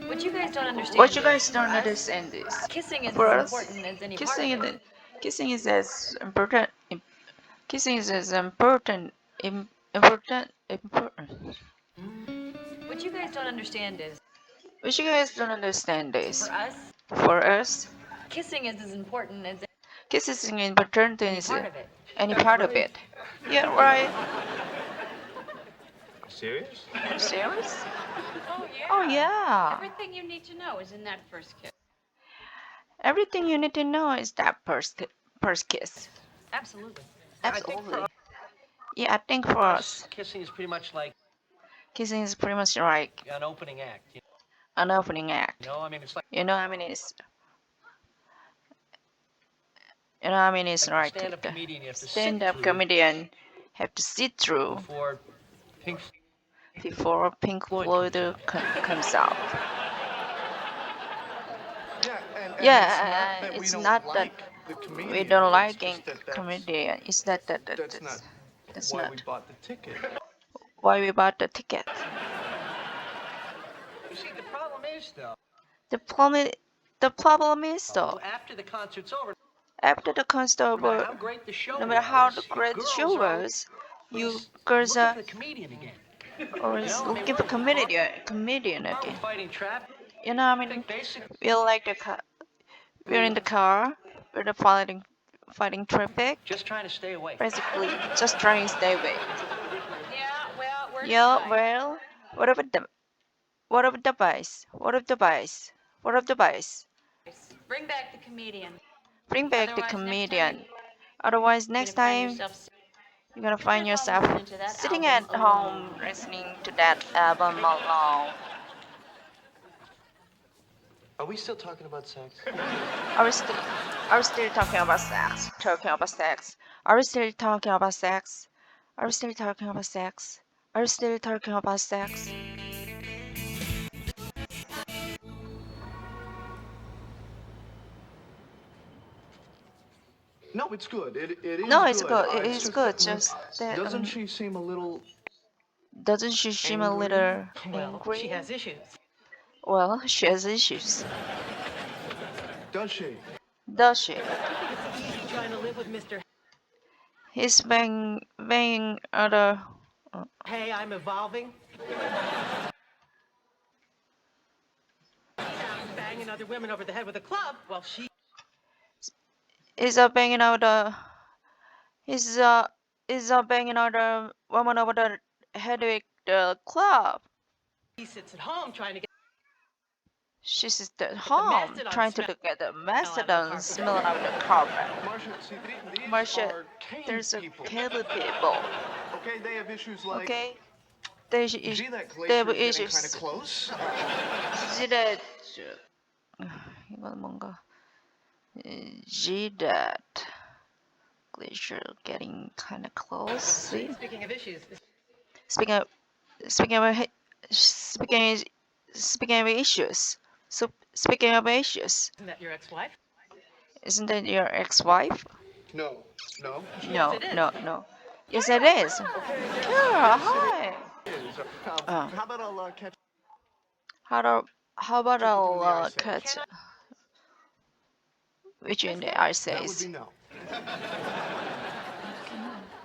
What you guys don't understand. What you guys don't understand is, Kissing is for as us, important as any kissing part of is it. kissing is as important. Kissing is as important. Important. What you guys don't understand is, What you guys don't understand for is, us, for us, kissing is as important as kissing is important any is part of it. any part of it. Yeah, right. Serious? Serious? Oh yeah. Oh yeah. Everything you need to know is in that first kiss. Everything you need to know is that first kiss. Absolutely. Absolutely. Yeah, I think for us, Kissing is pretty much like kissing is pretty much like an opening act. an opening act. I mean, it's like You know, I mean, it's you know, I mean, it's a like stand-up the comedian you have to sit stand-up through comedian have to sit through before Pink before Pink Floyd comes out. Yeah, it's not that we don't like comedian. It's that's why not we bought the ticket. why we bought the ticket. You see, the problem is though, The problem, the problem is though, after the concert's over, after the concert no matter over, how great the show no matter how the was, great the show girls are was, you girls looking are for the comedian again. always looking for comedian We're again. fighting traffic. You know, I mean, Basically, we're like the car, we're in the car, we're the fighting traffic, just trying to stay away. basically just trying to stay away. Yeah, well, we're Yeah, fine. well, whatever the what of the vice? What of the vice? What of the vice? Bring back the comedian. Bring back the Otherwise, next time comedian. Otherwise, you're next gonna find time yourself you're gonna find at home yourself listening to that sitting album at home alone. listening to that album alone. Are we still talking about sex? Are we still are we still talking about sex? Talking about sex? Are we still talking about sex? Are we still talking about sex? Are we still talking about sex? No, it's good. It is No, it's good. good. It It's is just good. that, Just that doesn't she seem a little doesn't she seem a angry? little Well, angry? she has issues. Well, she has issues. Does she? Does she? Trying to live with Mr. He's banging other. Hey, I'm evolving. Banging other women over the head with a club. Well, He's banging out a. He's banging out a woman over the head with the club. he sits at home trying to get She's at the home mastodon trying to smell look at the out of the mastodon carpet. smelling out the carpet. Marcia, see, these Marcia, are cave there's a people. cable people. Okay, they have issues like. Okay, there's Gee, that there glacier were is getting kind of issues. close. Gee, that 이건 뭔가 Gee, that glacier getting kind of close. See, Speaking of issues, speaking of speaking of speaking speaking of issues. So speaking of issues, isn't that your ex-wife? isn't that your ex-wife? No, no. No, it is. no. Yes, it is. Kara, hi. Is. Oh. How about I'll catch How about you in the I'll ice age? catch with you in the That would ice? be no.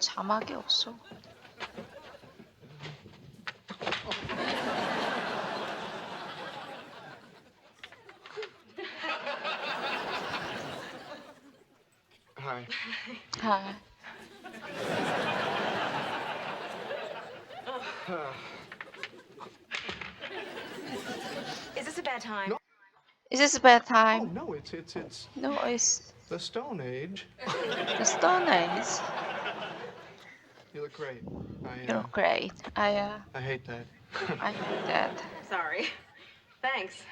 자막이 없어. Hi. Hi. Is this a bad time? No. Is this a bad Oh time? no, it's No, it's the Stone Age. the Stone Age. You look great. You look great. I hate that. I hate that. Sorry. Thanks.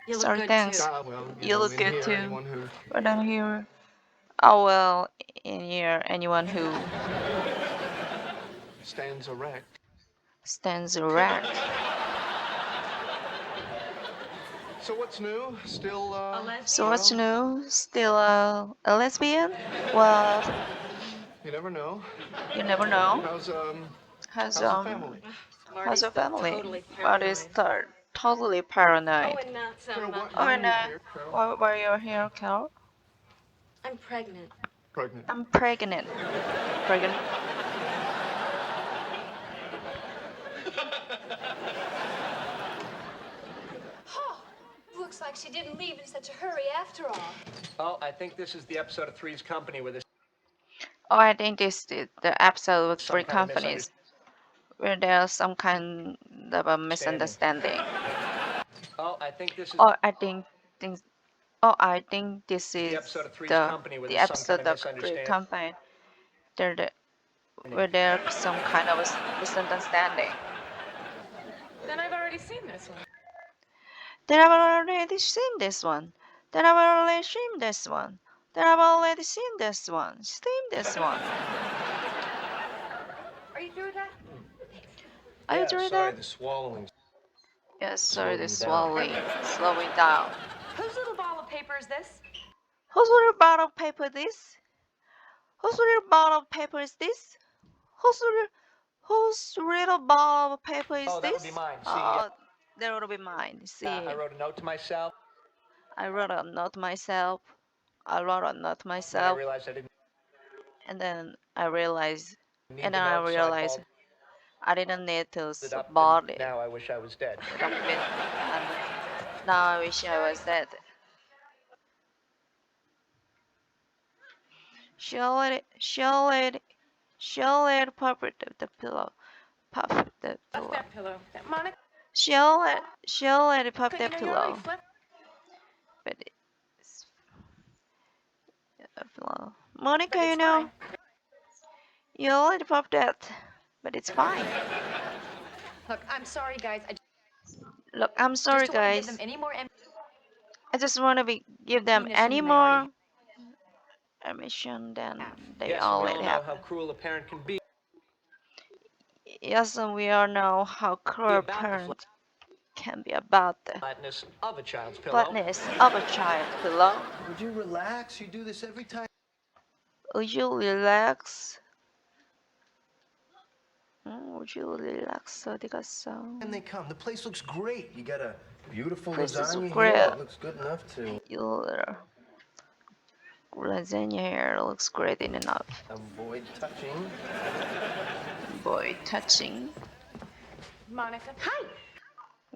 You look Sorry, good thanks. too. Well, You look in good here, too. anyone who But I'm here. Oh well, in here, anyone who stands erect. stands erect. So what's new? Still So what's new? Still a lesbian? Well, You never know. you never know. How's How's the family? how's your family? Totally What is paranoid. third? totally paranoid. Oh, and not some. Carol, why Oh, are and you here, Carol? why are you here, Carol? I'm pregnant. Pregnant. I'm pregnant. Pregnant. Oh, looks like she didn't leave in such a hurry after all. Oh, I think this is the episode of Three's Company where there's Oh, I think this is the episode with some three kind of companies where there's some kind of a misunderstanding. Oh, I think this is Oh, I think things. Oh, I think this is the episode of Three's the Company where the there's some episode kind of of Three misunderstanding. Company. Where there's some kind of a misunderstanding. Then I've already seen this one. Then I've already seen this one. Then I've already seen this one. Then I've already seen this one. Seen this one. Are you through with that? Are you Yeah, doing sorry, that? the swallowing. Yes, sorry, the Slowing slowing down. Whose little ball of paper is this? Whose little bottle of paper this? Whose little bottle of paper is this? Whose little ball of paper is Oh, that would this? be mine. See, Oh, that would be mine. See, I wrote a note to myself I wrote a note myself. I wrote a note when I myself, realized I didn't and then I realized, need and the then I note, so I realized folded I didn't need to it up, support and it. now I wish I was dead. And now I wish I was dead. She'll let pop the pillow. Puff the What's pillow. that pillow? That Monica? She'll let it pop You the know, you already pillow. flipped. But it's a pillow. Monica, But you it's know, fine. you let it pop that. But it's fine. Look, I'm sorry, guys. I Look, I'm sorry, just don't want to give guys. them any more I just want to give them ammunition any than they already more ammunition than have. they Yes, and we all already know have. how cruel a parent can be. Yes, and we all know how cruel About the parents can be about the flatness of a child's pillow. flatness of a child pillow. Would you relax? You do this every time. Would you relax? Would you relax? 어디 갔어? And they come. The place looks great. You got a beautiful Place is lasagna great. here. It looks good enough to Your lasagna here looks great enough. avoid touching. Boy, touching. Monica. Hi,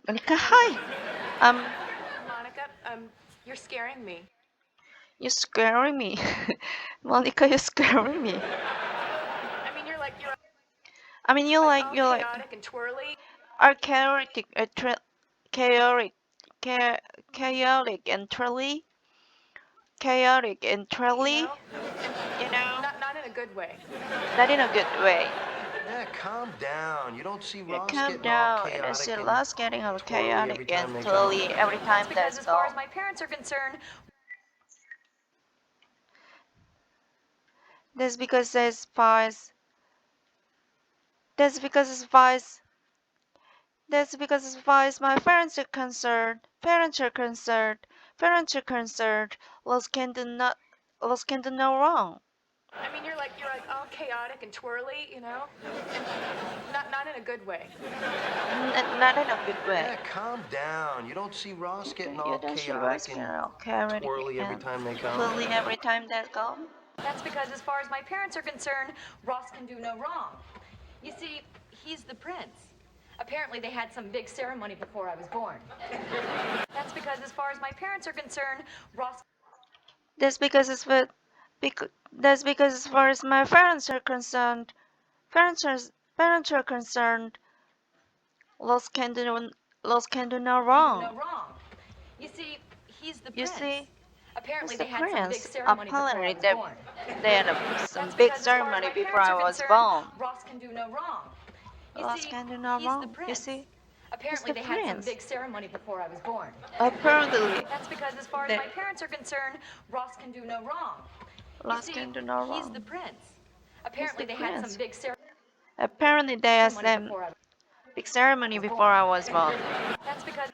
Monica, hi. Monica. You're scaring me. You're scaring me. Monica, you're scaring me. I mean, you're I mean, you're all like chaotic and twirly. are chaotic, chaotic and twirly. Chaotic and twirly. You know, Not in a good way. not in a good way. Yeah, calm down. You don't see Ross Calm getting all down. And I chaotic see and Ross getting all twirly every chaotic time and they twirly go. every time Because they as far go. as my parents are concerned, That's because as far as that's because as far as that's because as far as my parents are concerned, Los can do no wrong. I mean, you're like all chaotic and twirly, you know, and not in a good way. Not in a good way. Yeah, calm down. You don't see Ross getting You all don't see chaotic Ross and getting all chaotic twirly every and time they come. twirly every time they go. That's because as far as my parents are concerned, Ross can do no wrong. You see, he's the prince. Apparently, they had some big ceremony before I was born. That's because as far as my parents are concerned, Ross. That's because that's because as far as my parents are concerned, parents are concerned, Los can do no Can do wrong. no wrong. You see, he's the You prince. see, Apparently, it's the they had some big prince. ceremony before I Apparently, was they born. they had some That's big because as far as ceremony my before parents I are was concerned, born. Ross can do no wrong. You Los see, can do no he's wrong. the You prince. see, Apparently, the they had some prince. big ceremony before I was born. apparently, That's because as far as They- my parents are concerned, Ross can do no wrong. You Los see, can do no he's wrong. the prince. Apparently, the they had prince. some big Apparently, they had ceremony some before I big ceremony before I was born. That's because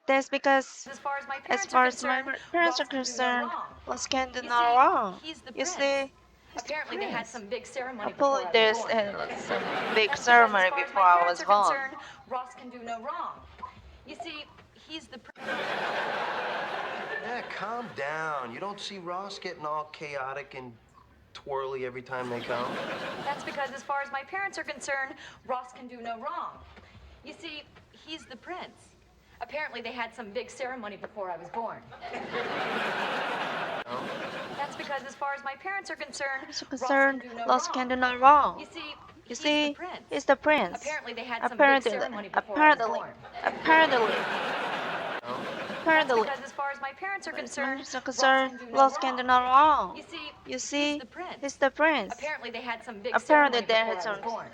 That's because as far as my as parents far are as my concerned, parents Ross are can do no concerned, wrong. Los can do You no see, wrong. he's the You prince. see, Apparently, they had some big ceremony Apparently, before I there's was born. some big That's because ceremony as far as before my I parents was are born. concerned, Ross can do no wrong. You see, he's the prince. Yeah, calm down. You don't see Ross getting all chaotic and twirly every time they come? That's because as far as my parents are concerned, Ross can do no wrong. You see, he's the prince. Apparently they had some big ceremony before I was born. No? That's because as far as my parents are concerned, Ross can do no wrong. You see, You see, the prince. he's the prince. Apparently they had some big ceremony before I was born. Apparently. That's because as far as my parents are concerned, Ross can do no wrong. You see, he's the prince. Apparently they had some big Apparently ceremony they before had I was born.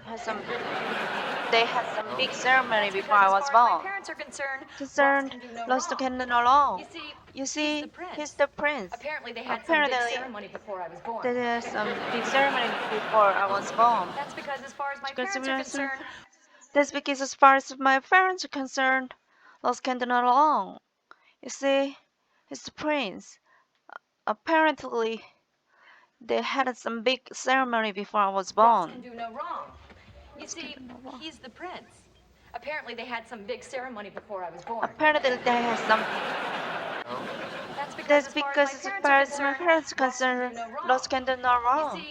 big ceremony That's before I because was as far as my born. parents are concerned, Ross Ross can do no wrong. You see, He's the prince. apparently they had some big ceremony before I was born. There is some big ceremony before I was born. That's because as far as my parents are concerned, That's because as far as my parents are concerned, Ross can do no wrong. You see, he's the prince. Apparently, they had some big ceremony before I was Ross can born. do no wrong. You see, he's the prince. Apparently they had some big ceremony before I was born. Apparently, they had some. That's That's because as far as my parents are concerned, Ross can do no wrong.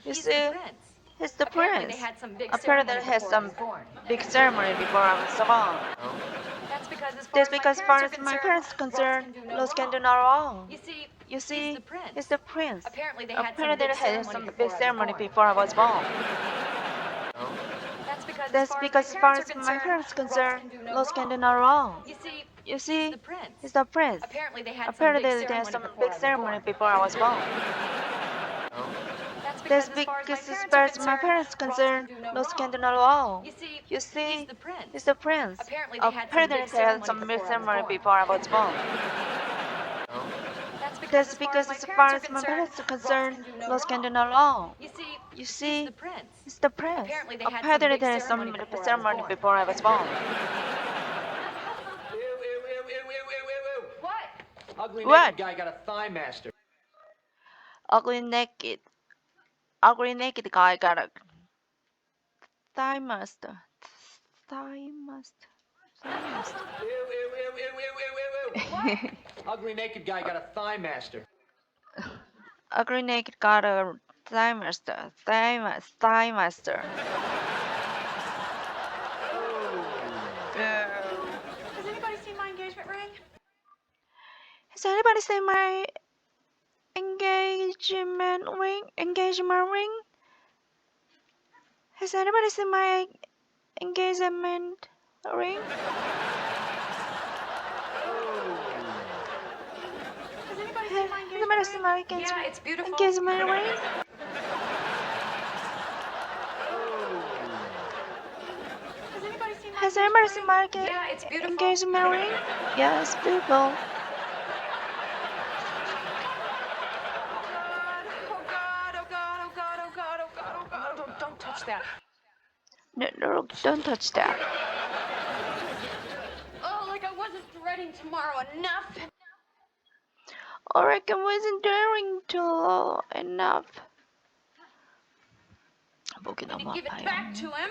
You see, he's the prince. Apparently, they had some big ceremony before I was born. That's because as far as my parents are concerned, Ross can do no wrong. You see, he's the prince. Apparently, they had some big ceremony before I was born. That's because as far as my parents are concerned, Ross can do no wrong. You see, he's the prince. Apparently, they had some big ceremony before I was born. That's because as far as my parents are concerned, Ross can do no wrong. You see, he's the prince. Apparently, they had some big ceremony before I was born. That's because as far as my parents are concerned, Ross can do no wrong. You see, he's the prince. Apparently, there is some ceremony before I was born. What? Ugly What? naked guy got a thigh master. Ugly naked guy got a thigh master. Thigh master. Ugly naked guy got a thigh master. Ugly naked got a thigh master. Thigh master. Has anybody seen my engagement ring? Has anybody seen my engagement ring? Has anybody seen my engagement ring? Has anybody seen my Anybody seen my Yeah, it's beautiful. engagement ring? Has anybody seen my Has anybody seen my Yeah, it's beautiful. engagement ring? Yeah, it's beautiful. Oh God, oh God, oh God, oh God, oh God, oh God, oh God. Don't touch that. No, don't touch that. Oh, like I wasn't dreading tomorrow enough. I reckon wasn't doing too enough. 목이 To 너무 give it 아파요. back to him.